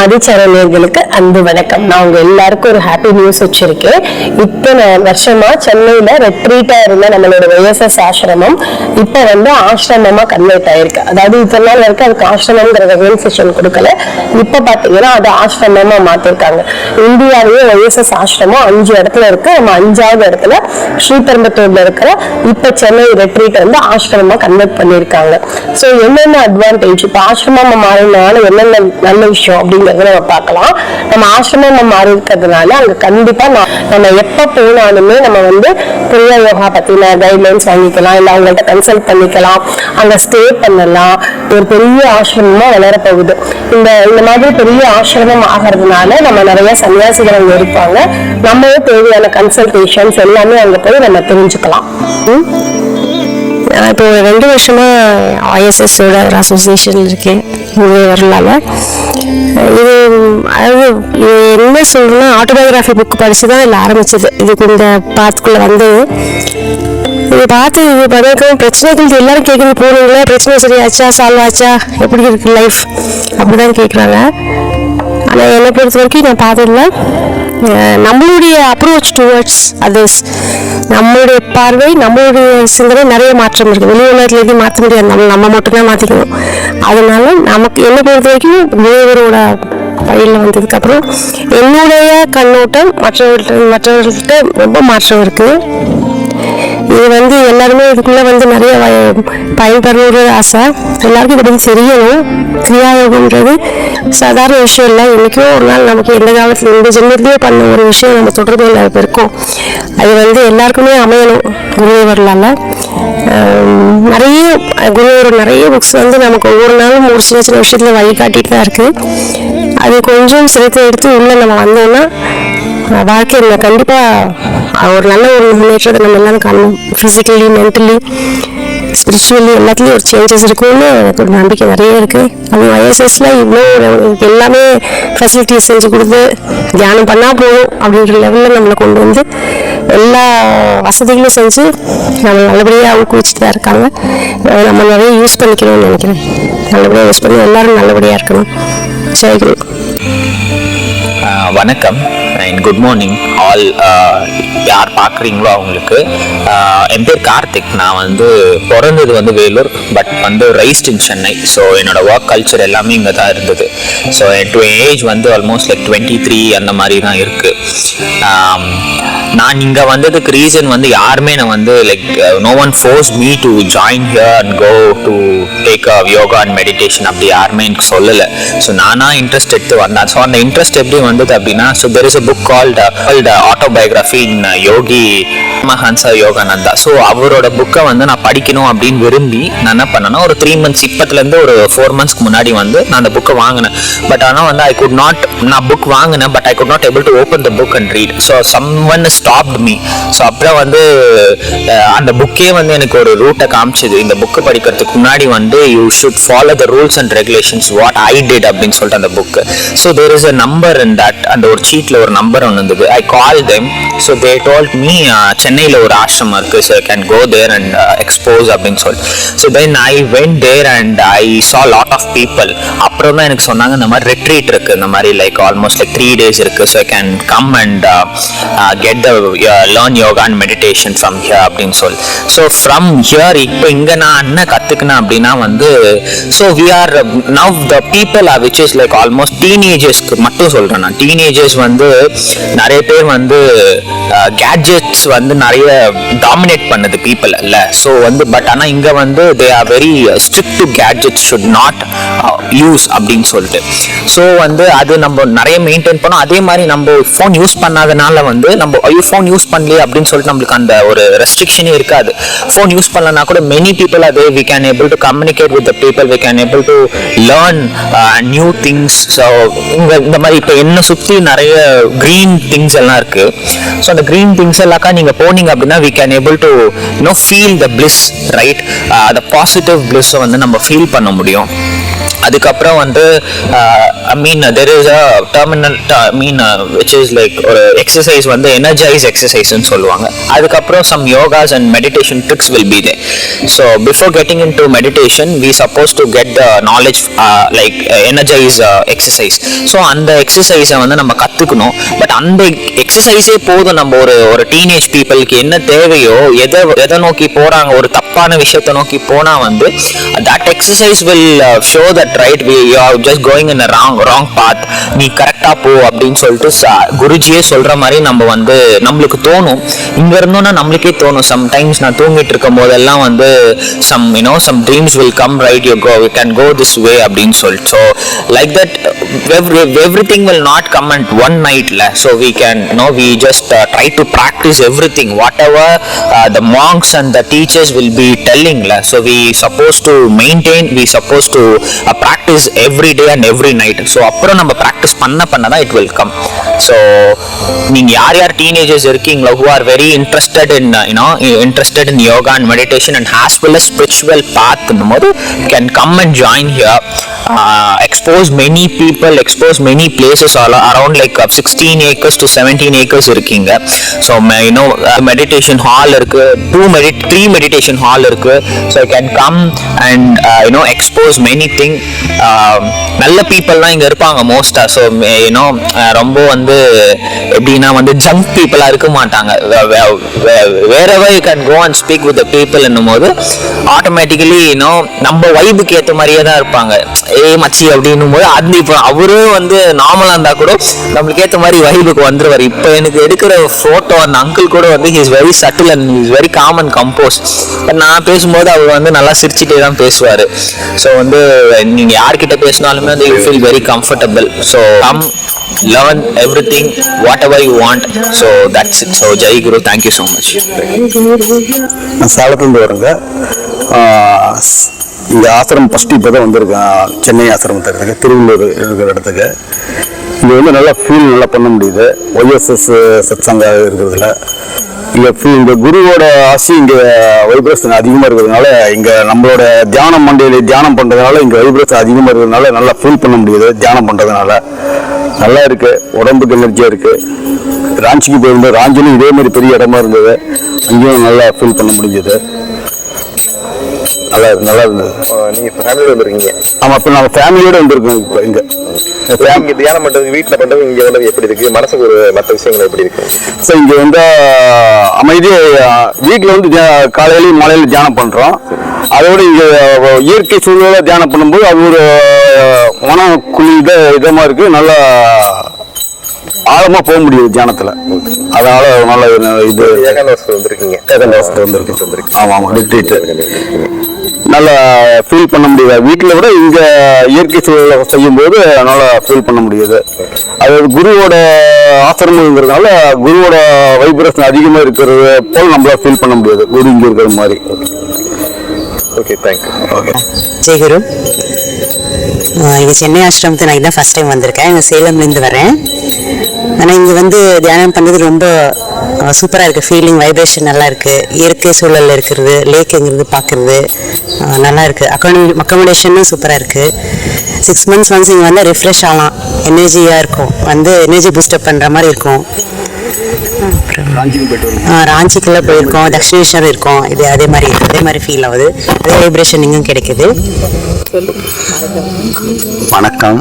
ஆதிச்சரணியர்களுக்கு அன்பு வணக்கம். நான் உங்க எல்லாருக்கும் ஒரு ஹாப்பி நியூஸ் வச்சிருக்கேன். இத்தனை வருஷமா சென்னையில ரெட்ரீட்டா இருந்த நம்மளோட OSS ஆசிரமம் இப்ப ஆசிரமமா கன்வெர்ட் ஆயிருக்கு. அதாவது இத்தனை நாள் வரைக்கும் அதுக்கு ஆசிரமம்ங்கிற ரெகனைசேஷன் கொடுக்கல. இப்ப பாத்தீங்கன்னா அது ஆசிரமமா மாத்திருக்காங்க. இந்தியாவிலேயே OSS ஆசிரமம் 5 இடத்துல இருக்கு. நம்ம 5வது இடத்துல ஸ்ரீபெரும்புத்தூர்ல இருக்கிற இப்ப சென்னை ரெட்ரீட் ஆசிரமமா கன்வெர்ட் பண்ணிருக்காங்க. சோ என்னென்ன அட்வான்டேஜ் இப்ப ஆசிரமமா மாறினால என்னென்ன நல்ல விஷயம் அப்படிங்கறத நம்ம பார்க்கலாம். நம்ம ஆசிரமம் மாறி இருக்கிறதுனால அங்க கண்டிப்பா நம்ம எப்ப போனாலுமே நம்ம பிரியா யோகா பத்தின கைட்லைன்ஸ் வாங்கிக்கலாம், இல்ல அவங்கள்ட்ட கன்சல்ட் பண்ணிக்கலாம், அங்க ஸ்டே பண்ணலாம். ஒரு பெரிய ஆசிரமமா வளர போகுது. இந்த மாதிரி பெரிய ஆசிரமம் ஆகிறதுனால நம்ம நிறைய சன்னியாசிகள் அங்க இருப்பாங்க. நம்மளே தேவையான கன்சல்டேஷன்ஸ் எல்லாமே அங்க போய் நம்ம தெரிஞ்சுக்கலாம். இப்போ 2 வருஷமா OSS அசோசியேஷன் இருக்கேன். வரலால இது என்ன சொல்றேன்னா, ஆட்டோபயோகிராஃபி புக் படிச்சு தான் இல்லை ஆரம்பிச்சது. இதுக்கு இந்த பாத்துக்குள்ள வந்தது. இதை பார்த்து இது பண்ணிருக்கோம். பிரச்சனைகள் எல்லாரும் கேட்குறது, போனீங்களா பிரச்சனை சரியாச்சா, சால்வ் ஆச்சா, எப்படி இருக்கு லைஃப் அப்படிதான் கேட்குறாங்க. ஆனால் என்னை பொறுத்த வரைக்கும் நான் பார்த்ததில்ல, நம்மளுடைய அப்ரோச் டுவர்ட்ஸ் அதர்ஸ், நம்மளுடைய பார்வை, நம்மளுடைய சிந்தனை நிறைய மாற்றம் இருக்குது. வெளி உலகத்துல எதையும் மாற்ற முடியாது, நம்ம மட்டும்தான் மாற்றிக்கணும். அதனால நமக்கு என்னை பொறுத்த வரைக்கும் வேவரோட பயிரில் வந்ததுக்கப்புறம் என்னுடைய கண்ணோட்டம் மற்றவர்கள்ட்ட ரொம்ப மாற்றம் இருக்குது. இது எல்லாருமே இதுக்குள்ளே நிறைய பயன்பெறணுன்ற ஆசை. எல்லாருக்கும் இதை பற்றி தெரியணும். கிரியாயோகம்ன்றது சாதாரண விஷயம் இல்லை. என்றைக்கோ ஒரு நாள் நமக்கு எந்த காலத்தில் இந்த ஜென்மத்திலேயே பண்ண ஒரு விஷயம் நம்ம தொடர்பு இருக்கும். அது எல்லாருக்குமே அமையணும். குருவர்களால் நிறைய புக்ஸ் நமக்கு ஒவ்வொரு நாளும் ஒரு சின்ன சின்ன விஷயத்தில் வழிகாட்டிட்டு தான் இருக்குது. அது கொஞ்சம் சேர்த்து எடுத்து உள்ளே நம்ம வந்தோம்னா வாழ்க்கையில் கண்டிப்பாக ஒரு நல்ல ஒரு முன்னேற்றத்தை நம்ம எல்லாரும் காணணும். ஃபிசிக்கலி, மென்டலி, ஸ்பிரிச்சுவலி எல்லாத்துலேயும் ஒரு சேஞ்சஸ் இருக்கும்னு எனக்கு ஒரு நம்பிக்கை நிறைய இருக்குது. அது OSSல இவ்வளோ எல்லாமே ஃபெசிலிட்டிஸ் செஞ்சு கொடுத்து தியானம் பண்ணால் போதும் அப்படின்ற லெவலில் நம்மளை கொண்டு வந்து எல்லா வசதிகளும் செஞ்சு நம்ம நல்லபடியாக ஊக்குவிச்சுட்டு தான் இருக்காங்க. நம்ம நிறைய யூஸ் பண்ணிக்கணும்னு நினைக்கிறேன். நல்லபடியாக யூஸ் பண்ணி எல்லாரும் நல்லபடியாக இருக்கணும். ஜெய்குரு. வணக்கம் அண்ட் குட் மார்னிங் ஆல். யார் பார்க்குறீங்களோ அவங்களுக்கு. என் பேர் கார்த்திக். நான் பிறந்தது Vellore, but raised in Chennai. So என்னோட ஒர்க் கல்ச்சர் எல்லாமே இங்கே தான் இருந்தது. ஸோ என் ஏஜ் ஆல்மோஸ்ட் லைக் 23 அந்த மாதிரி தான் இருக்குது. நான் இங்கே வந்ததுக்கு ரீசன் யாருமே நான் like no one force me to join here and go to take a yoga and meditation அப்படி யாருமே எனக்கு சொல்லலை. ஸோ நானாக இன்ட்ரெஸ்ட் எடுத்து வந்தேன். ஸோ அந்த இன்ட்ரெஸ்ட் எப்படி வந்தது அப்படின்னா, so there is a book called autobiography in Yogi Mahansa Yogananda. So அவரோட புக்கை நான் படிக்கணும் அப்படின்னு விரும்பி நான் என்ன பண்ணேன்னா, ஒரு 3 months இப்பத்துலேருந்து ஒரு 4 monthsக்கு முன்னாடி நான் அந்த புக்கை வாங்கினேன். பட் ஆனால் ஐ குட் நாட், நான் புக் வாங்கினேன், but I could not able to open the book and read. So someone stopped me. So அப்புறம் அந்த புக்கே எனக்கு ஒரு ரூட்டை காமிச்சது. இந்த புக்கு படிக்கிறதுக்கு முன்னாடி you should follow the rules and regulations what I did அப்படின்னு சொல்லிட்டு அந்த book. So there is a number in that. அந்த ஒரு சீட்டில் ஒரு நம்பர் ஒன்று இருந்தது. I call them. So they told me சென்னையில் ஒரு ஆசிரமம் இருக்குது, so I can go there and expose அப்படின்னு சொல்லிட்டு. So then I went there and I saw lot of people. அப்புறம் தான் எனக்கு சொன்னாங்க, இந்த மாதிரி ரெட்ரீட் இருக்குது, இந்த மாதிரி லைக் ஆல்மோஸ்ட் லைக் 3 days இருக்குது. So I can come and get the learn yoga and meditation from here அப்படின்னு சொல்லி. ஸோ ஃப்ரம் ஹியர் இப்போ இங்கே நான் என்ன கற்றுக்கினேன் அப்படின்னா so we are now the people are which is like almost டீனேஜர்ஸ்க்கு மட்டும் சொல்கிறேன் நான். டீனேஜர்ஸ் நிறைய பேர் கேட்ஜெட்ஸ் நிறைய டாமினேட் பண்ணுது பீப்புள் இல்ல. ஸோ பட் ஆனால் இங்கே they are very strict to gadgets should not use அப்படின்னு சொல்லிட்டு. ஸோ அது நம்ம நிறைய மெயின்டைன் பண்ணோம். அதே மாதிரி நம்ம ஃபோன் யூஸ் பண்ணாதனால நம்ம ஐயோ ஃபோன் யூஸ் பண்ணலையே அப்படின்னு சொல்லிட்டு நம்மளுக்கு அந்த ஒரு ரெஸ்ட்ரிக்ஷனே இருக்காது. ஃபோன் யூஸ் பண்ணலனா கூட மெனி பீப்புள் அதே we can able to communicate with the people, we can able to learn new things. So இந்த மாதிரி இப்போ என்ன சுற்றி நிறைய க்ரீன் திங்ஸ் எல்லாம் இருக்கு. ஸோ அந்த க்ரீன் திங்ஸ் எல்லாக்கா நீங்கள் போனீங்க அப்படின்னா we can able to feel the bliss, right? அந்த பாசிட்டிவ் பிளிஸ்ஸை நம்ம ஃபீல் பண்ண முடியும். அதுக்கப்புறம் வந்து I mean there is a terminal which is like ஒரு exercise வந்து energize exercise ன்னு சொல்லுவாங்க. அதுக்கப்புறம் some yogas and meditation tricks will be there. So before getting into meditation we supposed to get the knowledge like energize exercise. So அந்த எக்ஸசைஸை வந்து நம்ம கற்றுக்கணும். But அந்த எக்ஸசைஸே போதும். நம்ம ஒரு டீனேஜ் பீப்புளுக்கு என்ன தேவையோ, எதை நோக்கி போகிறாங்க, ஒரு தப்பான விஷயத்தை நோக்கி போனால் வந்து that exercise will show that right you are just going in a wrong path, நீ கரெக்டாக போ அப்படின்னு சொல்லிட்டு குருஜியே சொல்கிற மாதிரி நம்ம வந்து நம்மளுக்கு தோணும். இங்கே இருந்தோன்னா நம்மளுக்கே தோணும். சம்டைம்ஸ் நான் தூங்கிட்டு இருக்கும் போதெல்லாம் வந்து some dreams will come, right, you can go this way அப்படின்னு சொல்லிட்டு. So like that everything will not come at one night la. So we can we just try to practice everything whatever the monks and the teachers will be telling la. So we supposed to maintain, we supposed to practice every day and every night. So அப்புறம் நம்ம practice பண்ண தான் it will come. So நீங்க யார் teenagers இருக்கீங்களோ who are very interested in interested in yoga and meditation and as well as spiritual path ன்னும்போது can come and join here. Expose many people, expose many places all around like 16 acres to 17 acres இருக்கீங்க. So meditation hall இருக்கு, 3 meditation hall இருக்கு. So you can come and expose many thing. நல்ல பீப்புள்லாம் இங்க இருப்பாங்க மோஸ்டா. So ரொம்ப வந்து எப்படின்னா வந்து ஜங்க் பீப்புளா இருக்க மாட்டாங்க. wherever you can go and speak with the people என்னும் போது ஆட்டோமேட்டிக்கலி நம்ம வைபுக்கு ஏற்ற மாதிரியே தான் இருப்பாங்க. மச்சி அப்படின்னும் போது அது இப்போ அவரும் வந்து நார்மலா இருந்தா கூட நம்மளுக்கு ஏற்ற மாதிரி வைபுக்கு வந்துருவார். இப்போ எனக்கு எடுக்கிற போட்டோ அந்த அங்கிள் கூட வந்து he is very subtle and is very calm and compose. நான் பேசும்போது அவர் வந்து நல்லா சிரிச்சுட்டே தான் பேசுவார். ஸோ வந்து நீங்க யார்கிட்ட பேசினாலுமே வந்து you feel very comfortable. So come learn everything whatever you want. So that's it. So Jai Guru, thank you so much. நான் சேலத்துலேருந்து வரேங்க. இங்கே ஆசிரமம் ஃபஸ்ட்டு இப்போ தான் வந்திருக்கேன். சென்னை ஆசிரமத்துக்கு திருவள்ளூர் இருக்கிற இடத்துக்கு. இங்கே வந்து நல்லா ஃபீல் நல்லா பண்ண முடியுது. ஒய்எஸ்எஸ் சத்சங்கா இருக்கிறதுல இந்த குருவோட ஆசி இங்கே வைப்ரேஷன் அதிகமாக இருக்கிறதுனால இங்கே நம்மளோட தியானம் மண்டையில் தியானம் பண்ணுறதுனால இங்கே வைப்ரேஷன் அதிகமாக இருக்கிறதுனால நல்லா ஃபீல் பண்ண முடியுது. தியானம் பண்ணுறதுனால நல்லா இருக்குது, உடம்புக்கு எனர்ஜியாக இருக்குது. ராஞ்சிக்கு போயிருந்தோம், ராஞ்சிலும் இதே மாதிரி பெரிய இடமா இருந்தது, அங்கேயும் நல்லா ஃபீல் பண்ண முடிஞ்சது. நல்லா இருந்தது. நீங்கள் ஃபேமிலியோட வந்துருக்கீங்க? ஆமாம், இப்போ நம்ம ஃபேமிலியோட வந்துருக்கோம். இப்போ இங்கே தியானம் பண்ணுறது, வீட்டில் பண்ணுறது, இங்கே வந்து எப்படி இருக்குது? மனசுக்கு ஒரு மற்ற விஷயங்கள் எப்படி இருக்கு? ஸோ இங்கே வந்து அமைதியாக வீட்டில் வந்து காலையிலையும் மாலையிலும் தியானம் பண்ணுறோம். அதோட இங்கே இயற்கை சூழ்நிலை தியானம் பண்ணும்போது அது ஒரு மனம் குழி இதமாக இருக்குது. நல்லா ஆழமாக போக முடியுது தியானத்தில். அதனால நல்ல இது ஏகாந்தவாசத்துக்கு வந்திருக்கீங்க? ஏகாந்தவாசத்துக்கு வந்திருக்கு. ஆமாம், ரிட்ரீட் நல்லா ஃபீல் பண்ண முடியுது. வீட்டில் விட இங்கே இயற்கை சூழலை செய்யும்போது நல்லா ஃபீல் பண்ண முடியுது. அதாவது குருவோட ஆசிரமங்கிறதுனால குருவோட வைப்ரேஷன் அதிகமாக இருக்கிறது போல் நம்மளால ஃபீல் பண்ண முடியாது, குரு இங்கே இருக்கிற மாதிரி. Okay, thank you. ஓகே, ஜெய் குரு. இது சென்னை ஆசிரமத்தை நான் இதான் ஃபஸ்ட் டைம் வந்திருக்கேன். இங்கே சேலம்லேருந்து வரேன். ஆனால் இங்கே வந்து தியானம் பண்ணுறது ரொம்ப சூப்பராக இருக்குது. ஃபீலிங் வைப்ரேஷன் நல்லா இருக்குது. இயற்கை சூழலில் இருக்கிறது, லேக்குங்கிறது பார்க்குறது நல்லா இருக்குது. அக்காமடேஷனும் சூப்பராக இருக்குது. 6 months ஒன்ஸ் இங்கே வந்து ரிஃப்ரெஷ் ஆகலாம், எனர்ஜியாக இருக்கும், வந்து எனர்ஜி பூஸ்டப் பண்ணுற மாதிரி இருக்கும். ராஞ்சிக்கெல்லாம் போயிருக்கோம், தக்ஷிணேஸ்வரம் இருக்கோம். இது அதே மாதிரி ஃபீல் ஆகுது. அதே வைப்ரேஷன் இங்கும் கிடைக்குது. வணக்கம்.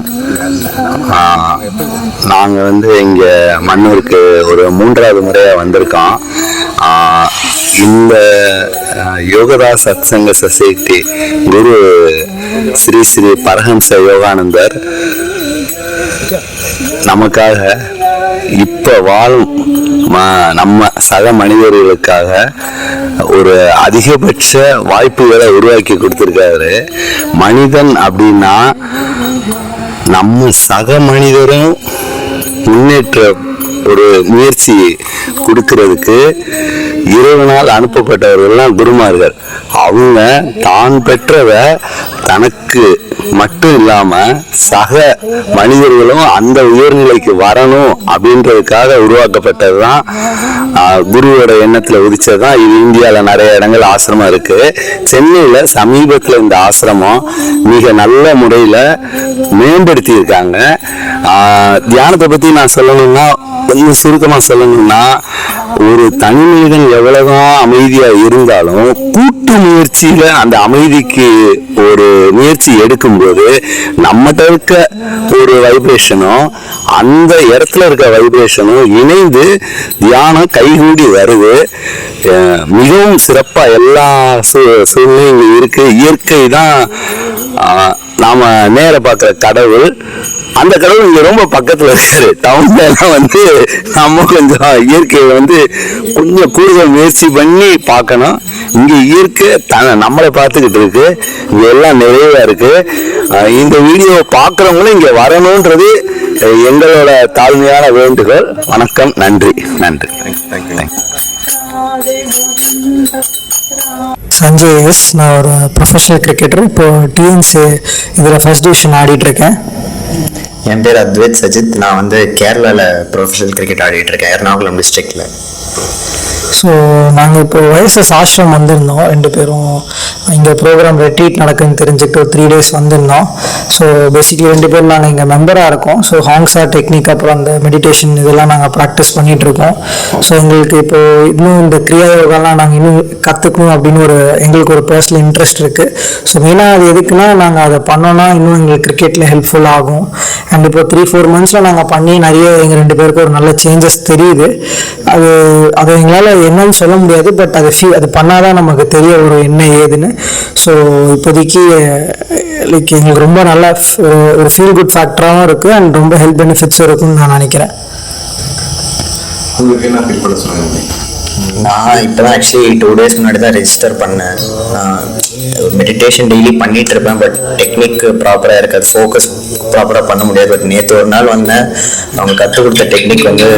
நாங்கள் வந்து இங்கே மன்னூருக்கு ஒரு 3வது முறையாக வந்திருக்கோம். இந்த யோகதா சத்சங்க சொசைட்டி குரு ஸ்ரீ ஸ்ரீ பரஹம்ச யோகானந்தர் நமக்காக இப்போ வாழும் நம்ம சக மனிதர்களுக்காக ஒரு அதிகபட்ச வாய்ப்புகளை உருவாக்கி கொடுத்துருக்காரு. மனிதன் அப்படின்னா நம்ம சக மனிதரும் முன்னேற்ற ஒரு முயற்சி கொடுக்கறதுக்கு இறைவனால் அனுப்பப்பட்டவர்கள்லாம் குருமார்கள். அவங்க தான் பெற்றத தனக்கு மட்டும் இல்லாம சக மனிதர்களும் அந்த உயர்நிலைக்கு வரணும் அப்படின்றதுக்காக உருவாக்கப்பட்டதுதான் குருவோட எண்ணத்துல உதிச்சதுதான். இது இந்தியாவில் நிறைய இடங்கள் ஆசிரமம் இருக்கு. சென்னையில சமீபத்தில் இந்த ஆசிரமம் மிக நல்ல முறையில மேம்படுத்தி இருக்காங்க. தியானத்தை பத்தி நான் சொல்லணும்னா, கொஞ்சம் சுருக்கமா சொல்லணும்னா, ஒரு தனி மனிதன் எவ்வளவுதான் அமைதியா இருந்தாலும் கூட்டு முயற்சியில அந்த அமைதிக்கு ஒரு முயற்சி எடுக்கும்போது நம்மகிட்ட இருக்க ஒரு வைப்ரேஷனும் அந்த இடத்துல இருக்க வைப்ரேஷனும் இணைந்து தியானம் கைகூடி வருது. மிகவும் சிறப்பா எல்லா சூழ்நிலையும் இருக்கு. இயற்கை தான் நாம நேர பார்க்கிற கடவுள். அந்த கடவுள் இங்க ரொம்ப பக்கத்துல இருக்காரு. டவுன்ல எல்லாம் வந்து நம்ம கொஞ்சம் இயற்கையை வந்து கொஞ்சம் கூடுதல் முயற்சி பண்ணி பார்க்கணும். இங்க இயற்கை நம்மளை பார்த்துக்கிட்டு இருக்கு. இங்க எல்லாம் நிறைவா இருக்கு. இந்த வீடியோ பார்க்கறவங்களும் இங்க வரணும்ன்றது எங்களோட தாழ்மையான வேண்டுகோள். வணக்கம். நன்றி. சஞ்சய் எஸ். நான் ஒரு ப்ரொஃபஷனல் கிரிக்கெட்டர். இப்போ டிஎன்சி இதில் ஃபர்ஸ்ட் டிவிஷன் ஆடிட்டு இருக்கேன். என் பேர் அத்வைத் சஜித். நான் வந்து கேரளாவில் ப்ரொஃபஷனல் கிரிக்கெட் ஆடிட்டு இருக்கேன், எர்ணாகுளம் டிஸ்ட்ரிக்டில். ஸோ நாங்கள் இப்போ ஒய்எஸ்எஸ் ஆஷ்ரம் வந்திருந்தோம். 2 பேரும் இங்கே ப்ரோக்ராம் ரெட்ரீட் நடக்குன்னு தெரிஞ்சுட்டு 3 days வந்திருந்தோம். ஸோ பேசிக்லி 2 பேரும் நாங்கள் இங்கே மெம்பராக இருக்கோம். ஸோ ஹாங்ஸா டெக்னிக் அப்புறம் அந்த மெடிடேஷன் இதெல்லாம் நாங்கள் ப்ராக்டிஸ் பண்ணிகிட்ருக்கோம். ஸோ எங்களுக்கு இப்போது இன்னும் இந்த கிரியா யோகாலாம் நாங்கள் இன்னும் கற்றுக்கணும் அப்படின்னு எங்களுக்கு ஒரு பர்சனல் இன்ட்ரெஸ்ட் இருக்குது. ஸோ மெயினாக அது எதுக்குன்னா, நாங்கள் அதை பண்ணோன்னா இன்னும் எங்களுக்கு கிரிக்கெட்டில் ஹெல்ப்ஃபுல் ஆகும். அண்ட் இப்போ 3-4 months நாங்கள் பண்ணி நிறைய எங்கள் 2 பேருக்கு ஒரு நல்ல சேஞ்சஸ் தெரியுது. அது எங்களால் என்னன்னு சொல்ல முடியாது. பட் அது பண்ணாதான் நமக்கு தெரிய ஒரு என்ன ஏதுன்னு. ஸோ இப்போதைக்கு லைக் எங்களுக்கு ரொம்ப நல்ல ஒரு ஃபீல் குட் ஃபேக்டராகவும் இருக்குது அண்ட் ரொம்ப ஹெல்த் பெனிஃபிட்ஸும் இருக்குன்னு நான் நினைக்கிறேன். உங்களுக்கு என்ன ஃபீல் பண்ண சொல்லுங்க? நான் இப்போ தான் ஆக்சுவலி 2 days முன்னாடி தான் ரெஜிஸ்டர் பண்ணேன். நான் மெடிடேஷன் டெய்லி பண்ணிகிட்டு இருப்பேன். பட் டெக்னிக் ப்ராப்பராக இருக்காது, ஃபோக்கஸ் ப்ராப்பராக பண்ண முடியாது. பட் நேற்று ஒரு நாள் வந்தேன், அவங்க கற்றுக் கொடுத்த டெக்னிக் வந்து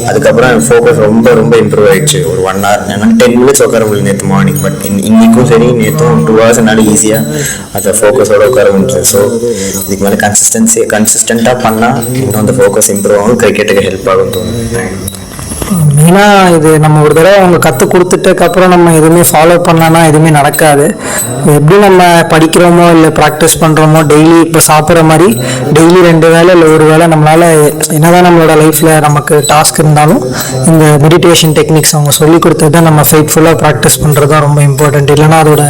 அதுக்கப்புறம் என் ஃபோக்கஸ் ரொம்ப ரொம்ப இம்ப்ரூவ் ஆகிடுச்சு. ஒரு 1 hour ஏன்னா 10 minutes உட்கார முடியும் நேற்று மார்னிங். பட் இன்னைக்கும் சரி, நேற்றும் 2 hours என்னால் ஈஸியாக அதை ஃபோக்கஸோடு உட்கார முடிஞ்சு. ஸோ இதுக்கு மேலே கன்சிஸ்டண்ட்டாக பண்ணால் இன்னும் அந்த ஃபோக்கஸ் இம்ப்ரூவ் ஆகும், கிரிக்கெட்டுக்கு ஹெல்ப் ஆகும் தோணும். மெயினாக இது நம்ம ஒரு தடவை அவங்க கற்றுக் கொடுத்துட்டதுக்கப்புறம் நம்ம எதுவுமே ஃபாலோ பண்ணலன்னா எதுவுமே நடக்காது. எப்படி நம்ம படிக்கிறோமோ இல்லை ப்ராக்டிஸ் பண்ணுறோமோ, டெய்லி இப்போ சாப்பிட்ற மாதிரி டெய்லி 2 வேளை இல்லை 1 வேளை நம்மளால் என்னதான் நம்மளோட லைஃப்பில் நமக்கு டாஸ்க் இருந்தாலும் இந்த மெடிடேஷன் டெக்னிக்ஸ் அவங்க சொல்லி கொடுத்தது தான் நம்ம ஃபெய்த்ஃபுல்லாக ப்ராக்டிஸ் பண்ணுறது தான் ரொம்ப இம்பார்ட்டன்ட். இல்லைனா அதோட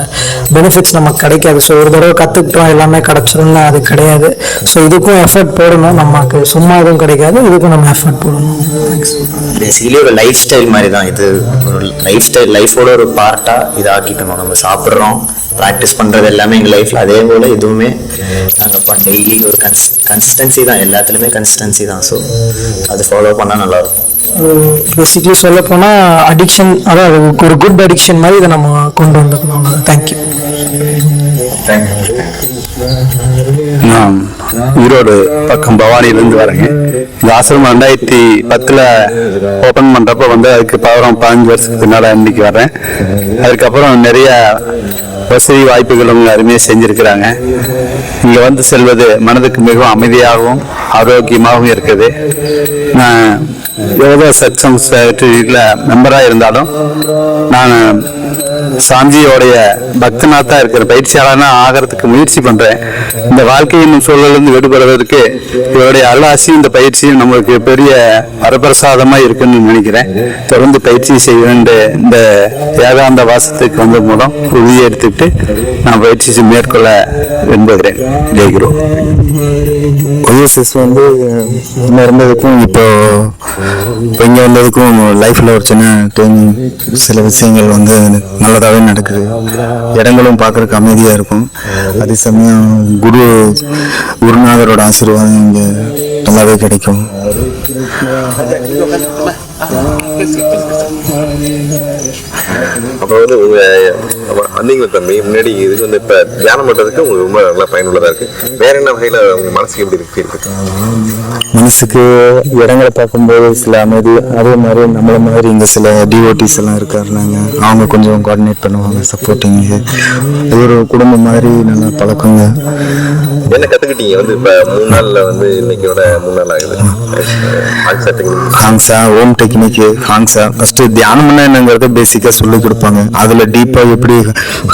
பெனிஃபிட்ஸ் நமக்கு கிடைக்காது. ஸோ ஒரு தடவை கற்றுக்கிட்டோம் எல்லாமே கிடச்சிரும்னா அது கிடையாது. ஸோ இதுக்கும் எஃபர்ட் போடணும். நமக்கு சும்மா எதுவும் கிடைக்காது, இதுக்கும் நம்ம எஃபர்ட் போடணும். தேங்க்ஸ். பேசிக்கலி ஒரு லைஃப் ஸ்டைல் மாதிரி தான் இது. ஒரு லைஃபோட ஒரு பார்ட்டாக இதை ஆக்கிக்கணும். நம்ம சாப்பிட்றோம், ப்ராக்டிஸ் பண்ணுறது எல்லாமே எங்கள் லைஃப்பில். அதே போல் இதுவுமே நாங்கள் டெய்லி ஒரு கன்சிஸ்டன்சி தான், எல்லாத்துலேயுமே கன்சிஸ்டன்சி தான். ஸோ அது ஃபாலோ பண்ணால் நல்லாயிருக்கும். பேசிக்லி சொல்ல போனால் அடிக்ஷன், அதாவது ஒரு குட் அடிக்ஷன் மாதிரி இதை நம்ம கொண்டு வந்துக்கணும். தேங்க்யூ. நான் ஈரோடு பக்கம் பவானியிலேருந்து வரேங்க. இந்த ஆசிரமம் 2010 ஓப்பன் பண்ணுறப்ப வந்து அதுக்கு 15 வருஷத்துக்கு பின்னால் இன்னைக்கு வரேன். அதுக்கப்புறம் நிறைய வசதி வாய்ப்புகளும் அருமையாக செஞ்சுருக்கிறாங்க. இங்கே வந்து செல்வது மனதுக்கு மிகவும் அமைதியாகவும் ஆரோக்கியமாகவும் இருக்குது. நான் எவ்வளோ சத்சங் சொசைட்டியில் மெம்பராக இருந்தாலும் நான் சாந்தியோடைய பக்தனாத்தான் இருக்கிற பயிற்சியாளனா ஆகிறதுக்கு முயற்சி பண்றேன். இந்த வாழ்க்கையின் சூழலிருந்து விடுபடுவதற்கு இவருடைய அருளாசி இந்த பயிற்சியும் நம்மளுக்கு பெரிய வரப்பிரசாதமா இருக்குன்னு நினைக்கிறேன். தொடர்ந்து பயிற்சி செய்ய வேண்டிய இந்த ஏகாந்த வாசத்துக்கு வந்த மூலம் உறுதி எடுத்துக்கிட்டு நான் பயிற்சி மேற்கொள்ள விரும்புகிறேன். ஜெய்குரு. ஒய்எஸ்எஸ் வந்து இன்னும் இருந்ததுக்கும் இப்போ இங்கே வந்ததுக்கும் லைஃப்பில் ஒரு சில விஷயங்கள் வந்து நல்லதாகவே நடக்குது. இடங்களும் பார்க்குறதுக்கு அமைதியாக இருக்கும். அதே சமயம் குருநாதரோட ஆசீர்வாதம் இங்கே நல்லாவே கிடைக்கும். அப்போ வந்து உங்க வந்தீங்களா தம்பி முன்னாடி இதுக்கு வந்து இப்ப தியானம் பண்றதுக்கு உங்களுக்கு ரொம்ப நல்லா பயனுள்ளதா இருக்கு. வேற என்ன வகையில உங்க மனசுக்கு எப்படி இருக்கு? மனசுக்கு இடங்களை பார்க்கும்போது சில அமைதி, அதே மாதிரி நம்மள மாதிரி இங்கே சில டிஓடிஸ் எல்லாம் இருக்காருனாங்க, அவங்க கொஞ்சம் கோஆர்டினேட் பண்ணுவாங்க, சப்போர்ட்டிங்கு. இது ஒரு குடும்பம் மாதிரி நல்லா பழக்கங்க. என்ன கத்துக்கிட்டீங்க வந்து இப்ப 3 நாள்ல வந்து இன்னைக்கோட 3 நாள் ஆகுது? ஹாங்ஸா, ஓம் டெக்னிக்கு, ஹாங்ஸா ஃபர்ஸ்ட் தியானம்னா என்னங்கிறத பேசிக்கா சொல்லி கொடுப்பாங்க. அதுல டீப்பா எப்படி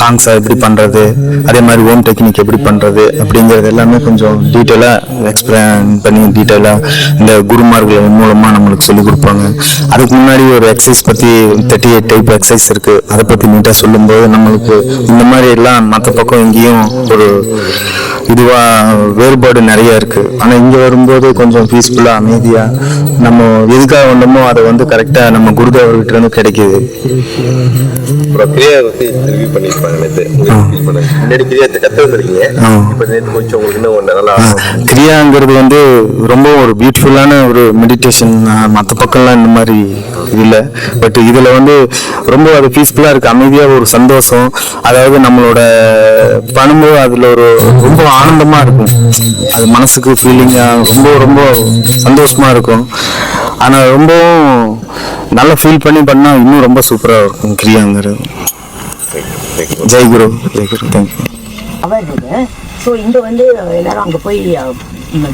ஹாங்ஸா எப்படி பண்றது, அதே மாதிரி ஓம் டெக்னிக் எப்படி பண்றது அப்படிங்கிறது எல்லாமே கொஞ்சம் டீட்டெயிலா எக்ஸ்பிளைன் பண்ணி டீட்டெயிலா இந்த குருமார்கள் மூலமா நம்மளுக்கு சொல்லி கொடுப்பாங்க. அதுக்கு முன்னாடி ஒரு எக்ஸசைஸ் பத்தி 38 டைப் எக்ஸசைஸ் இருக்கு, அதை பத்தி நீட்டா சொல்லும்போது நம்மளுக்கு இந்த மாதிரி எல்லாம் மற்ற பக்கம் எங்கேயும் ஒரு இதுவா வேறுபாடு நிறைய இருக்கு. ஆனா இங்க வரும்போது கொஞ்சம் பீஸ்ஃபுல்லா அமைதியா நம்ம எதுக்காக வந்தோமோ அதை வந்து கரெக்டா நம்ம குருதேவர்கிட்ட இருந்து கிடைக்குது. கிரியாங்கிறது வந்து ரொம்ப ஒரு பியூட்டிஃபுல்லான ஒரு மெடிடேஷன். மற்ற பக்கம்லாம் இந்த மாதிரி இல்லை, பட் இதுல வந்து ரொம்ப அது பீஸ்ஃபுல்லா இருக்கு, அமைதியா ஒரு சந்தோஷம். அதாவது நம்மளோட பண்ணும்போது அதுல ஒரு ரொம்ப ஆனந்தமா இருக்கும், அது மனசுக்கு ஃபீலிங்கா ரொம்ப ரொம்ப சந்தோஷமா இருக்கும். ஆனா ரொம்பவும் நல்லா ஃபீல் பண்ணி பண்ணா இன்னும் ரொம்ப சூப்பரா இருக்கும் கிரியாங்கிறது. ஜெய்குரு, ஜெய்குரு, தேங்க்யூ. ஸோ இங்கே வந்து எல்லாரும் அங்கே போய்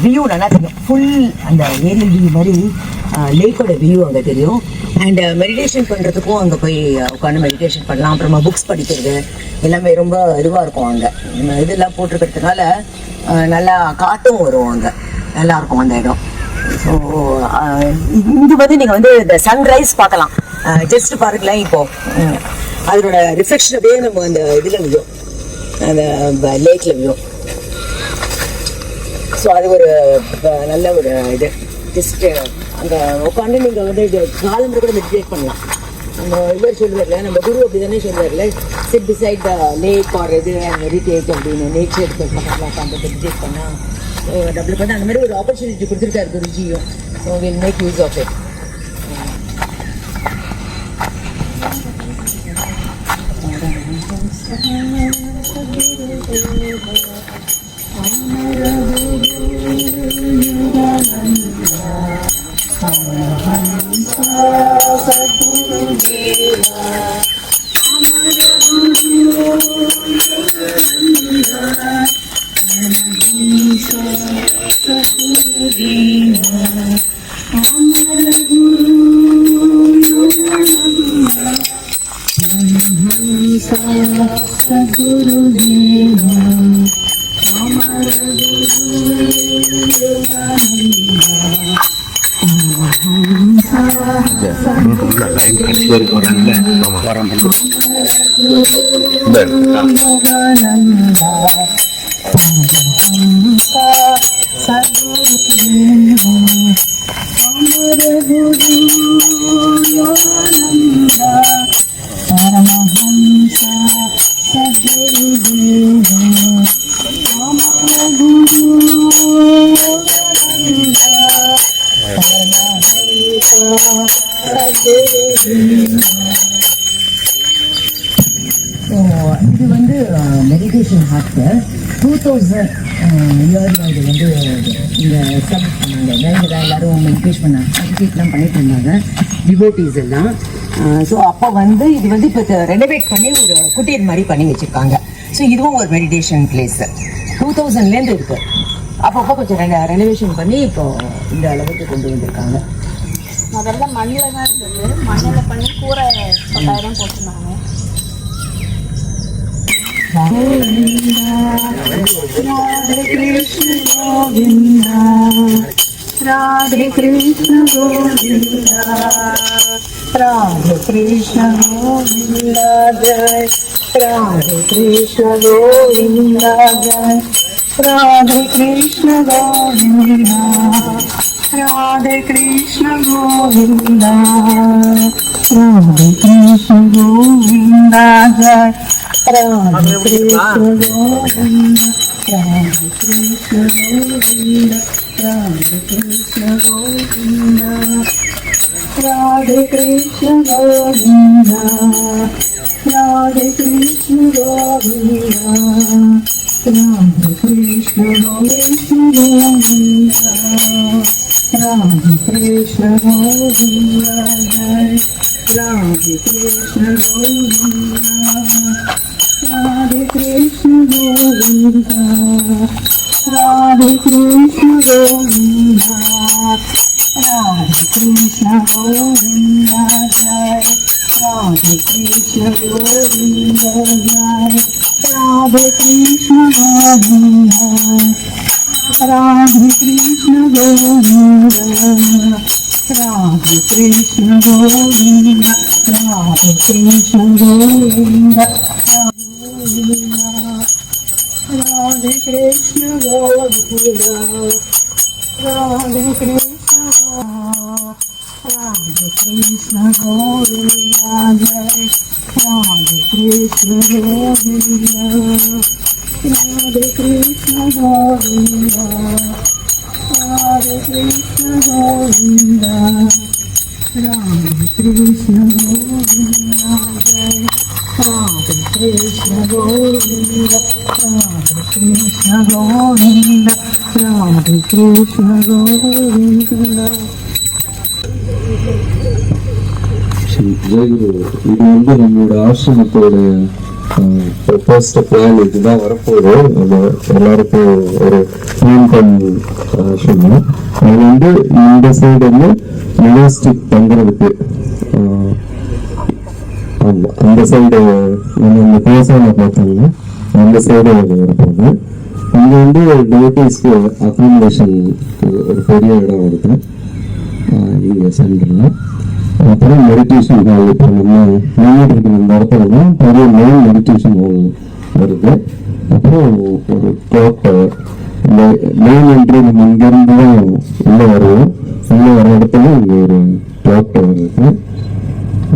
வியூ நல்லா தெரியும், ஃபுல் அந்த ஏரியல் வியூ மாதிரி லேக்கோட வியூ அங்கே தெரியும். அண்ட் மெடிடேஷன் பண்ணுறதுக்கும் அங்கே போய் உட்காந்து மெடிடேஷன் பண்ணலாம். அப்புறமா புக்ஸ் படிக்கிறது எல்லாமே ரொம்ப இதுவாக இருக்கும். அங்கே இதெல்லாம் போட்டிருக்கிறதுனால நல்லா காட்டும் வரும், அங்கே நல்லாயிருக்கும் அந்த இடம். ஸோ இது வந்து நீங்கள் வந்து இந்த சன்ரைஸ் பார்க்கலாம். ஜஸ்ட் பாருங்களேன், இப்போது அதோட ரிஃப்ளெக்ஷன் அப்படியே நம்ம அந்த இதில் விழும், அந்த லேக்கில் விழும். ஸோ அது ஒரு நல்ல ஒரு இது. ஜஸ்ட் அங்கே உட்காந்து நீங்கள் வந்து காலம் கூட மெடிடேட் பண்ணலாம். நம்ம இவர் சொல்லுவார்ல, நம்ம குரு அப்படி தானே சொல்லுவார்ல, sit beside the lake or இது மெடிடேட் அப்படின்னு, நேச்சர் பக்கத்தில் உட்காந்து மெடிடேட் பண்ணால் நம்மளுக்கு வந்து அந்த மாதிரி ஒரு ஆப்பர்ச்சுனிட்டி கொடுத்துருக்காரு குருஜியும். So will make use of it. இது வந்து மெடிடேஷன் ஹார்ட் 2000 இயர்ல இது வந்து இங்கே எஸ்டாப்ளிஷ் பண்ணாங்க. இங்கே எல்லாரும் மெடிடேஷன் பண்ணாங்க, சர்டிஃபிகேட்லாம் பண்ணிட்டு இருந்தாங்க டிவோட்டீஸ் எல்லாம். ஸோ அப்போ வந்து இது வந்து இப்போ ரெனோவேட் பண்ணி ஒரு குட்டியர் மாதிரி பண்ணி வச்சுருக்காங்க. ஸோ இதுவும் ஒரு மெடிடேஷன் பிளேஸ் 2000லேருந்து இருக்குது. அப்பப்போ கொஞ்சம் ரெனோவேஷன் பண்ணி இப்போ இந்த அளவுக்கு கொண்டு வந்திருக்காங்க. முதல்ல மண்ணில் தான் இருந்தது, மண்ணில் பண்ணி கூரை 10,000 போட்டிருந்தாங்க. Radhe Krishna Govinda, Radhe Krishna Govinda Jai, Radhe Krishna Govinda Jai, Radhe Krishna Govinda, Radhe Krishna Govinda, Radhe Krishna Govinda Jai, Radhe Krishna Govinda, Radhe Krishna Govinda, Radhe Krishna Govinda. Radhe Krishna Govinda, Radhe Krishna Govinda, Radhe Krishna Govinda, Radhe Krishna Govinda, Radhe Krishna Govinda, Radhe Krishna Govinda, Radhe Krishna Govinda, Radhe Krishna Govinda, Radhe Krishna Govinda, Radhe Krishna Govinda, Radhe Krishna Govinda, Radhe Krishna Govinda, Radhe Krishna Govinda, Radhe Krishna Govinda, Radhe Krishna, Radhe Krishna Govinda, Radhe Krishna Govinda, Radhe Krishna Govinda, Radhe Krishna Govinda, Radhe Krishna Govinda, Radhe Krishna Govinda, Radhe Krishna Govinda, Radhe Krishna Govinda. Jayaguru, இது வந்து நம்மளோட ஆசிரமத்தோட first plan இதுதான் வரப்போகுது. நம்ம எல்லாருக்கும் ஒரு plan சொன்னோம். அது வந்து இந்த சைடு வந்து மெஜஸ்டிக் தங்குறதுக்கு ஆமாம், அந்த சைடு நம்ம இந்த பேசாம பார்த்தோம்னா அந்த சைடு வரப்போகுது. இங்கே வந்து டிவோட்டீஸ்க்கு அகாமடேஷன் ஒரு பெரிய இடம் வருது இங்கே சென்டரில். அப்புறம் மெடிடேஷன் ஹால், இப்போ நம்ம நின்றுட்டு இருக்கிற இந்த இடத்துல தான் பெரிய மெயின் மெடிடேஷன் ஹால் வருது. அப்புறம் ஒரு கிளாக் டவர், இந்த மெயின் என்ட்ரி நம்ம இங்கேருந்து தான் உள்ளே வருவோம். உள்ளே வர இடத்துல இங்கே ஒரு கிளாக் டவர் இருக்கு.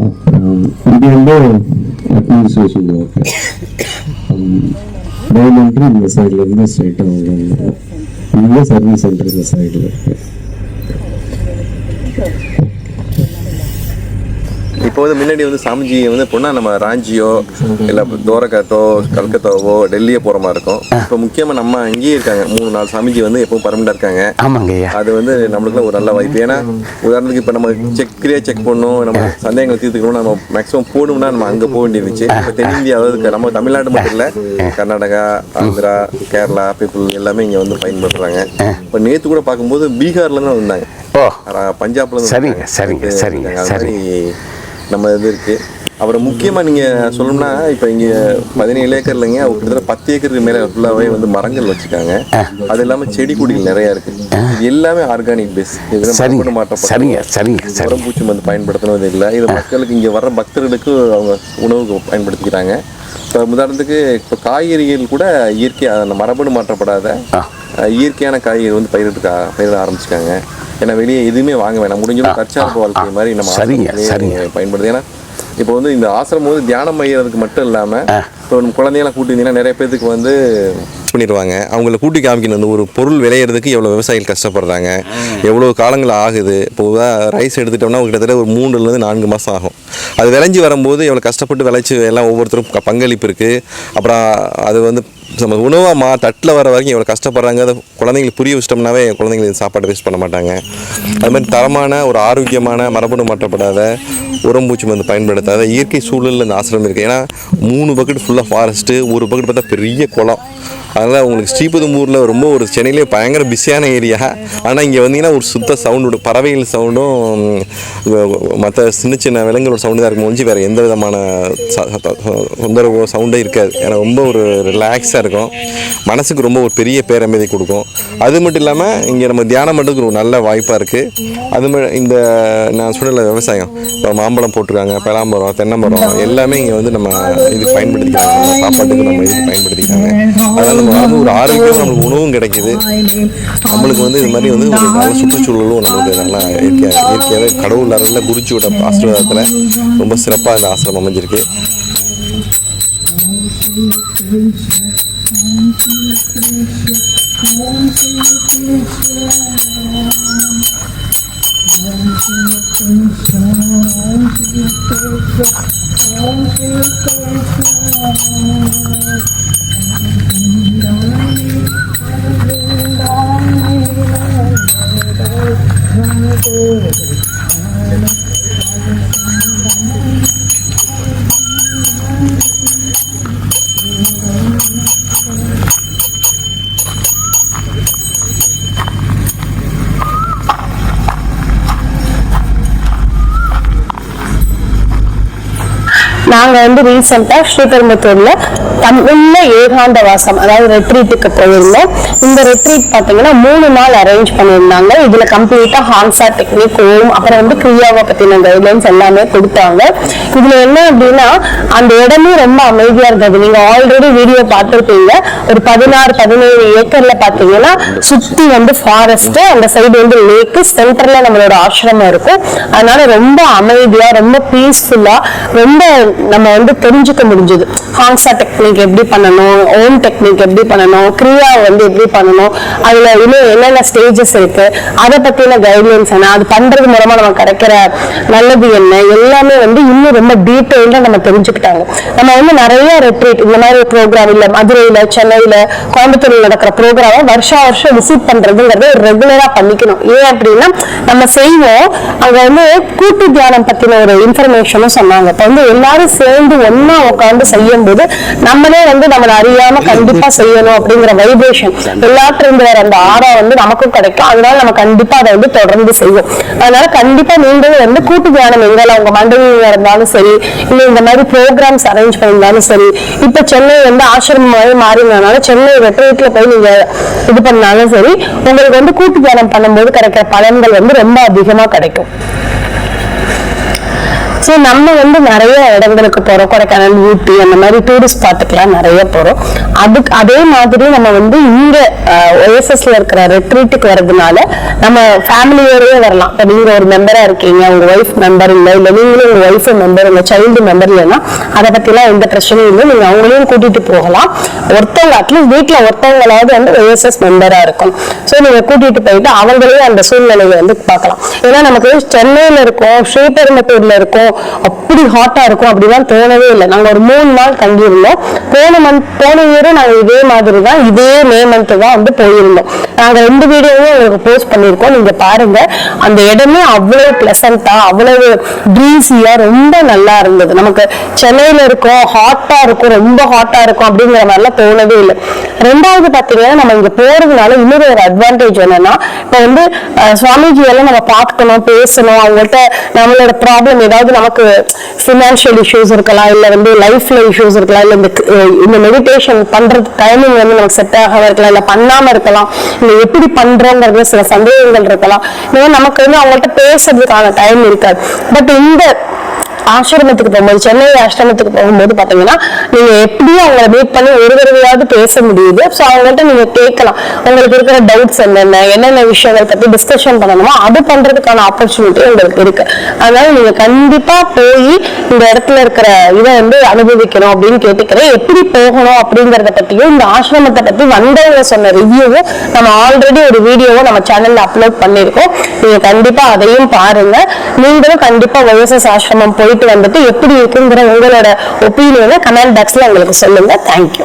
அப்புறம் இது வந்து அட்மினிஸ்ட்ரேஷன் பிளாக். மெயின் என்ட்ரி இந்த சைடில் இருந்து ஸ்ட்ரைட்டாக வந்துடும். இங்கே சர்வீஸ் சென்டர் இந்த சைடில் இருக்கு. இப்போ வந்து முன்னாடி வந்து சாமிஜி வந்து பொண்ணா நம்ம ராஞ்சியோ இல்லை தோரகாத்தோ கல்கத்தாவோ டெல்லியோ போகிற மாதிரி இருக்கும். இப்போ முக்கியமாக நம்ம அங்கேயே இருக்காங்க 3-4 சாமிஜி வந்து எப்பவும் பர்மனெண்டாக இருக்காங்க. ஆமாங்க. அது வந்து நம்மளுக்குலாம் ஒரு நல்ல வாய்ப்பு. ஏன்னா உதாரணத்துக்கு இப்போ நம்ம செக் பண்ணணும், நம்ம சந்தேகங்களை தீர்த்துக்கணும், நம்ம மேக்ஸிமம் போகணும்னா நம்ம அங்கே போக வேண்டியிருந்துச்சு. இப்போ தென்னிந்தியா, அதாவது நம்ம தமிழ்நாடு மட்டும் இல்லை, கர்நாடகா, ஆந்திரா, கேரளா பீப்புள் எல்லாமே இங்கே வந்து பயன்படுத்துகிறாங்க. இப்போ நேற்று கூட பார்க்கும்போது பீகார்லேருந்து வந்தாங்க, பஞ்சாப்ல இருந்து நம்ம இது இருக்கு. அப்புறம் முக்கியமாக நீங்கள் சொல்லணும்னா இப்போ இங்கே 17 ஏக்கர் இல்லைங்க, அவர் கிட்டத்தட்ட 10 ஏக்கருக்கு மேலே ஃபுல்லாகவே வந்து மரங்கள் வச்சுருக்காங்க. அது இல்லாமல் செடி கொடிகள் நிறையா இருக்குது. இது எல்லாமே ஆர்கானிக் பேஸ். இதெல்லாம் மாற்றப்பட்ட உரம்பூச்சி வந்து பயன்படுத்தணும் இல்லை. இது மக்களுக்கு இங்கே வர்ற பக்தர்களுக்கு அவங்க உணவுக்கு பயன்படுத்திக்கிறாங்க. இப்போ உதாரணத்துக்கு இப்போ காய்கறிகள் கூட இயற்கையாக அந்த மரபணு மாற்றப்படாத இயற்கையான காய்கறி வந்து பயிரிட ஆரம்பிச்சிட்டாங்க. ஏன்னா வெளியே எதுவுமே வாங்க வேணாம், முடிஞ்சவங்க தற்சார்பு வாழ்க்கை மாதிரி நம்ம பயன்படுது. ஏன்னா இப்போ வந்து இந்த ஆசிரமம் வந்து தியானம் செய்யறதுக்கு மட்டும் இல்லாமல் இப்போ நம்ம குழந்தையெல்லாம் கூட்டியிருந்தீங்கன்னா நிறைய பேருக்கு வந்து பண்ணிடுவாங்க. அவங்கள கூட்டி காமிக்கணும், அந்த ஒரு பொருள் விளையிறதுக்கு எவ்வளோ விவசாயிகள் கஷ்டப்படுறாங்க, எவ்வளோ காலங்கள் ஆகுது. இப்போ ரைஸ் எடுத்துட்டோம்னா கிட்டத்தட்ட ஒரு 3-4 மாதம் ஆகும். அது விளைஞ்சி வரும்போது எவ்வளோ கஷ்டப்பட்டு விளைச்சி எல்லாம் ஒவ்வொருத்தரும் பங்களிப்பு இருக்குது. அப்புறம் அது வந்து நம்ம உணவாக தட்டில் வர வரைக்கும் எவ்வளோ கஷ்டப்படுறாங்க. அதை குழந்தைங்களுக்கு புரிய வச்சிட்டோம்னாவே குழந்தைங்களுக்கு சாப்பாடு வேஸ்ட் பண்ண மாட்டாங்க. அது மாதிரி தரமான ஒரு ஆரோக்கியமான மரபணு மாற்றப்படாத உரம்பூச்சி வந்து பயன்படுத்தாத இயற்கை சூழலில் இந்த ஆசிரமம் இருக்குது. ஏன்னா 3 பக்கெட் ஃபுல்லாக ஃபாரஸ்ட்டு, ஒரு பக்கெட் பார்த்தா பெரிய குளம். அதனால் உங்களுக்கு ஸ்ரீபெரும்பூரில் ரொம்ப ஒரு சென்னையிலே பயங்கர பிஸியான ஏரியா. ஆனால் இங்கே வந்தீங்கன்னா ஒரு சுத்த சவுண்டு, பறவைகள் சவுண்டும் மற்ற சின்ன விலங்குகளோட சவுண்டு தான் இருக்கும். முடிஞ்சு வேறு எந்த விதமான தொந்தரவோ சவுண்டே இருக்காது. ஏன்னா ரொம்ப ஒரு ரிலாக்ஸாக இருக்கும், மனசுக்கு ரொம்ப ஒரு பெரிய பேரமைதி கொடுக்கும். அது மட்டும் இல்லாமல் இங்கே நம்ம தியானம் பண்ணுறதுக்கு ஒரு நல்ல வாய்ப்பாக இருக்குது. அது இந்த நான் சொன்ன விவசாயம், இப்போ மாம்பழம் போட்டிருக்காங்க, பலாமரம், தென்னைமரம் எல்லாமே இங்கே வந்து நம்ம இதுக்கு பயன்படுத்திக்கிறாங்க, நம்ம சாப்பாட்டுக்கு நம்ம இதுக்கு பயன்படுத்திக்கிறாங்க. அதனால் நம்ம வந்து ஒரு ஆரோக்கியம், நம்மளுக்கு உணவும் கிடைக்கிது. நம்மளுக்கு வந்து இது மாதிரி வந்து ஒரு நல்ல சுற்றுச்சூழலும் நம்மளுக்கு நல்லா இயற்கையாகவே கடவுள் அருளில் குருஜியோட ஆசீர்வாதத்தில் ரொம்ப சிறப்பாக இந்த ஆசிரமம் அமைஞ்சிருக்கு. நாங்க வந்து ரீசெண்டா ஸ்ரீபெரும்புத்தூர்ல தமிழ்ல ஏகாந்த வாசம் அதாவது ரெட்ரீட்டுக்கு போயிருந்தோம். இந்த ரெட்ரீட் பாத்தீங்கன்னா 3 நாள் அரேஞ்ச் பண்ணியிருந்தாங்க. இதுல கம்ப்ளீட்டா ஹான்சா டெக்னிக், அப்புறம் வந்து கிரியாவை பத்தின கைட்லைன்ஸ் எல்லாமே கொடுத்தாங்க. இதுல என்ன அப்படின்னா அந்த இடமே ரொம்ப அமைதியா இருந்தது. நீங்க ஆல்ரெடி வீடியோ பார்த்திருப்பீங்க. ஒரு 16-17 ஏக்கர்ல பாத்தீங்கன்னா சுத்தி வந்து ஃபாரஸ்ட், அந்த சைடு வந்து லேக்கு, சென்டர்ல நம்மளோட ஆசிரமம் இருக்கும். அதனால ரொம்ப அமைதியா, ரொம்ப பீஸ்ஃபுல்லா, ரொம்ப நம்ம வந்து தெரிஞ்சுக்க முடிஞ்சது. ஹாங்ஸா டெக்னிக் எப்படி பண்ணணும், ஓம் டெக்னிக் எப்படி பண்ணணும், கிரியா வந்து எப்படி பண்ணணும், அதுல இன்னும் என்னென்ன ஸ்டேஜஸ் இருக்கு, அதை பத்தின கைட்லைன்ஸ் என்ன, அது பண்றது மூலமா நமக்கு கிடைக்கிற நல்லது என்ன, எல்லாமே வந்து இன்னும் ரொம்ப டீட்டெயில்டா நம்ம தெரிஞ்சுக்கிட்டாங்க. நம்ம வந்து நிறைய ரெட்ரீட் இந்த மாதிரி ப்ரோக்ராம் இல்ல மதுரையில, சென்னையில, கோயம்புத்தூர்ல நடக்கிற ப்ரோக்ராமை வருஷம் விசிட் பண்றதுங்கிறது ரெகுலரா பண்ணிக்கணும். ஏன் அப்படின்னா நம்ம செய்வோம், அங்க வந்து கூட்டு தியானம் பத்தின ஒரு இன்ஃபர்மேஷனும் சொன்னாங்க. இப்ப வந்து எல்லாரும் சேர்ந்து ஒன்னா உட்காந்து செய்யும் போது நம்மளே வந்து நம்மளை அறியாம கண்டிப்பா செய்யணும் அப்படிங்கிற வைப்ரேஷன் எல்லாத்திலிருந்து வர அந்த ஆறா வந்து நமக்கும் கிடைக்கும். அதனால நம்ம கண்டிப்பா அதை வந்து தொடர்ந்து செய்வோம். அதனால கண்டிப்பா நீங்களும் வந்து கூட்டு தியானம் எங்கெல்லாம் உங்க மண்டலில் இருந்தாலும் சரி, இல்ல இந்த மாதிரி ப்ரோக்ராம்ஸ் அரேஞ்ச் பண்ணியிருந்தாலும் சரி, இப்ப சென்னை வந்து ஆசிரமமாவே மாறினால சென்னை ரெட்ரீட்ல போய் நீங்க இது பண்ணாலும் சரி, உங்களுக்கு வந்து கூட்டு தியானம் பண்ணும்போது கிடைக்கிற பலன்கள் வந்து ரொம்ப அதிகமா கிடைக்கும். ஸோ நம்ம வந்து நிறைய இடங்களுக்கு போறோம், கொடைக்கானல், ஊட்டி, அந்த மாதிரி டூரிஸ்ட் ஸ்பாட்டுக்கெல்லாம் நிறைய போறோம். அதே மாதிரி நம்ம வந்து இங்க OSSல இருக்கிற ரெட்ரீட்டுக்கு வர்றதுனால நம்ம ஃபேமிலியோடய வரலாம். இப்போ நீங்க ஒரு மெம்பரா இருக்கீங்க, உங்க ஒய்ஃப் மெம்பர் இல்லை, இல்லை நீங்களும் உங்க ஒய்ஃப் மெம்பர், உங்க சைல்டு மெம்பர் இல்லைன்னா அதை பத்திலாம் எந்த பிரச்சனையும் இல்லை, நீங்க அவங்களையும் கூட்டிட்டு போகலாம். ஒருத்தவங்க அட்லீஸ்ட் வீட்டுல ஒருத்தவங்களாவது வந்து OSS மெம்பரா இருக்கும். ஸோ நீங்க கூட்டிட்டு போயிட்டு அவங்களையும் அந்த சூழ்நிலையை வந்து பார்க்கலாம். ஏன்னா நமக்கு சென்னையில இருக்கோம், ஸ்ரீபெரும்புத்தூர்ல இருக்கோம், அப்படி ஹாட்டா இருக்கும் அப்படிலாம் தோணவே இல்லை. நாங்க ஒரு 3 நாள் தங்கியிருந்தோம். போன இயரும் நாங்க இதே மாதிரி தான், இதே மே மந்த் தான் வந்து போயிருந்தோம். நாங்க 2 வீடியோவும் உங்களுக்கு போஸ்ட் பண்ணிருக்கோம், நீங்க பாருங்க. அந்த இடமே அவ்வளவு பிளசண்டா, அவ்வளவு ப்ரீஸியா, ரொம்ப நல்லா இருந்தது. நமக்கு சென்னையில இருக்கோம், ஹாட்டா இருக்கும், ரொம்ப ஹாட்டா இருக்கும் அப்படிங்கிற மாதிரிலாம் தோணவே இல்லை. ரெண்டாவது பாத்தீங்கன்னா நம்ம இங்க போறதுனால இன்னொரு ஒரு அட்வான்டேஜ் என்னன்னா, இப்ப வந்து சுவாமிஜி எல்லாம் நம்ம பார்க்கணும், பேசணும், அவங்கள்ட்ட நம்மளோட ப்ராப்ளம் ஏதாவது நமக்கு ஃபினான்ஷியல் இஷ்யூஸ் இருக்கலாம், இல்ல வந்து லைஃப்ல இஷ்யூஸ் இருக்கலாம், இல்ல இந்த மெடிடேஷன் பண்றது டைமிங் வந்து நமக்கு செட் ஆகாம இருக்கலாம், இல்ல பண்ணாம இருக்கலாம், இல்ல எப்படி பண்றோங்கிறது சில சந்தேகங்கள் இருக்கலாம். நமக்கு வந்து அவங்கள்ட்ட பேசுறதுக்கான டைம் இருக்காது. பட் இந்த ஆசிரமத்துக்கு போகும்போது, சென்னை ஆசிரமத்துக்கு போகும்போது பாத்தீங்கன்னா நீங்க எப்படியும் அவங்களை மீட் பண்ணி ஒரு தடவையாவது பேச முடியுது. ஸோ அவங்கள்ட்ட நீங்க கேட்கலாம், உங்களுக்கு இருக்கிற டவுட்ஸ் என்னென்ன விஷயங்கள் பத்தி டிஸ்கஷன் பண்ணணுமோ அது பண்றதுக்கான ஆப்பர்ச்சுனிட்டி உங்களுக்கு இருக்கு. அதனால நீங்க கண்டிப்பா போய் இந்த இடத்துல இருக்கிற இதை வந்து அனுபவிக்கணும் அப்படின்னு கேட்டுக்கிறேன். எப்படி போகணும் அப்படிங்கறத பத்தியும் இந்த ஆசிரமத்தை பத்தி வந்தவங்க சொன்ன ரிவ்யூவும் நம்ம ஆல்ரெடி ஒரு வீடியோவும் நம்ம சேனல்ல அப்லோட் பண்ணிருக்கோம். நீங்க கண்டிப்பா அதையும் பாருங்க. நீங்களும் கண்டிப்பா OSS ஆசிரமம் போயிட்டு வந்துட்டு எப்படி இருக்குங்கிற உங்களோட ஒப்பீனியனை கமெண்ட் பாக்ஸ்ல உங்களுக்கு சொல்லுங்க. தேங்க்யூ.